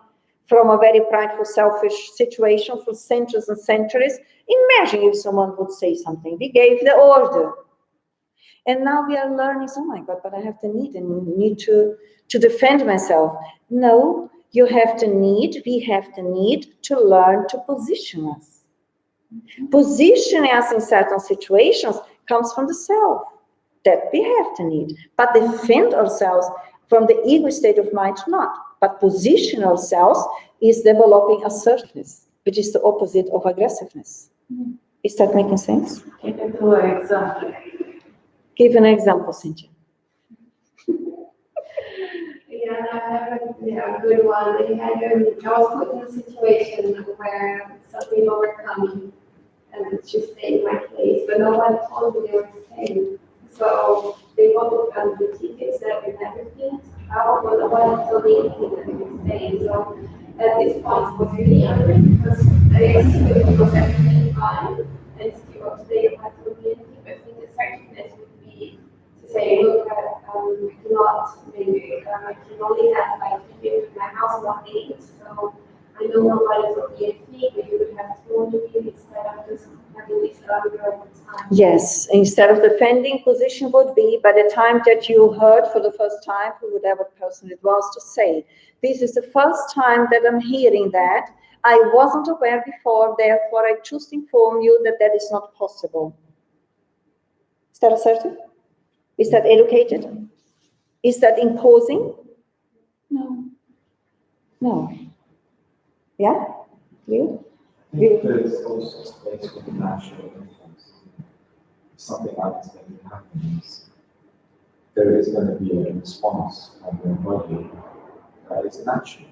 from a very prideful, selfish situation for centuries and centuries. Imagine if someone would say something. We gave the order. And now we are learning, oh my God, but I have the need to defend myself. No, we have the need to learn to position us. Positioning us in certain situations comes from the self. That we have the need. But defend ourselves from the ego state of mind, not. But position ourselves is developing assertiveness, which is the opposite of aggressiveness. Is that making sense? Can you do an example? Give an example, Cynthia. Yeah, I have a good one. I was put in a situation where some people were coming and to stay in my place, but no one told me they were staying. So they wanted the tickets that we everything. But no one told me anything that they were staying. So at this point, it was really angry because I assumed it was everything fine, and still today I had to do anything. But I think the assertiveness would be to say, look, I cannot, maybe I can only have like 3 years in my house, not 8. So I know nobody will be a fee, but you would have told me instead of just having this anger all the time. Yes, instead of defending, position would be, by the time that you heard for the first time, whoever person it was, to say, this is the first time that I'm hearing that. I wasn't aware before, therefore I choose to inform you that that is not possible. Is that assertive? Is that educated? Is that imposing? No. No. Yeah? You? There is also space for natural influence. something unexpected happens, there is going to be a response from your body that is natural,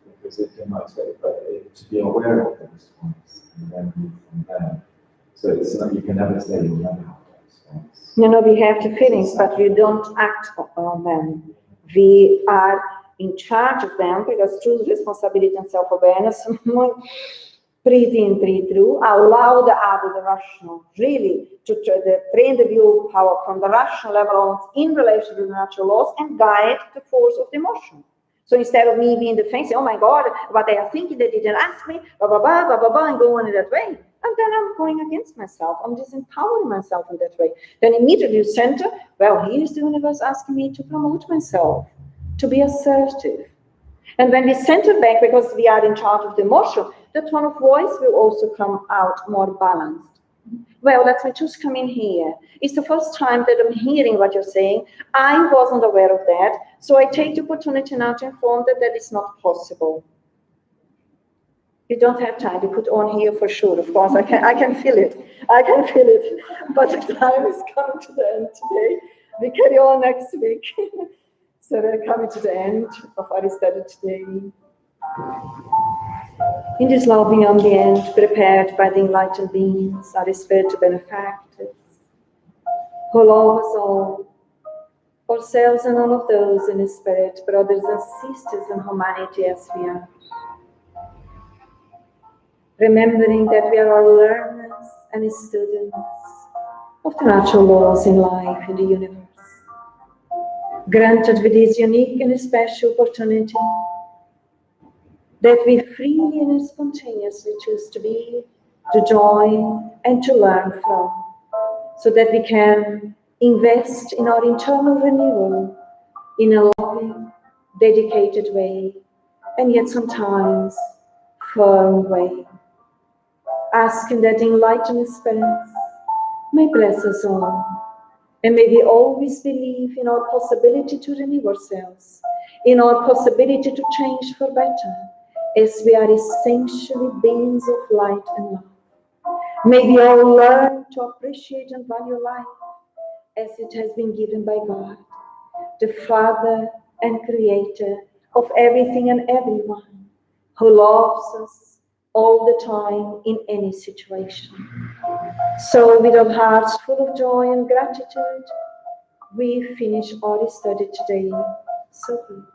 because it cannot expect it, but to be aware of the response and then move from there. So it's not, you can never say you'll never have that response. You know, we have the feelings, but we don't act on them. We are in charge of them, because truth, responsibility, and self-awareness, breathe in, breathe through, allow the other, the rational, really to train the willpower from the rational level on in relation to the natural laws and guide the force of the emotion. So instead of me being defensive, oh my God, what they are thinking, they didn't ask me, blah, blah, blah, blah, blah, blah, and go on in that way. And then I'm going against myself. I'm disempowering myself in that way. Then immediately you center, well, here's the universe asking me to promote myself, to be assertive. And when we center back, because we are in charge of the emotion, the tone of voice will also come out more balanced. Well, let me just come in here. It's the first time that I'm hearing what you're saying. I wasn't aware of that. So I take the opportunity now to inform that is not possible. We don't have time. We put on here for sure. Of course, I can feel it. I can feel it. But the time is coming to the end today. We carry on next week. So we're coming to the end of our study today. In this loving ambient prepared by the enlightened beings, our spiritual benefactors, who love us all, ourselves and all of those in the spirit, brothers and sisters in humanity as we are. Remembering that we are all learners and students of the natural laws in life, in the universe. Granted with this unique and special opportunity that we freely and spontaneously choose to be, to join, and to learn from, so that we can invest in our internal renewal in a loving, dedicated way, and yet sometimes firm way, asking that the enlightened spirits may bless us all, and may we always believe in our possibility to renew ourselves, in our possibility to change for better, as we are essentially beings of light and love. May we all learn to appreciate and value life as it has been given by God, the Father and Creator of everything and everyone, who loves us all the time in any situation. So with our hearts full of joy and gratitude, we finish our study today. So good.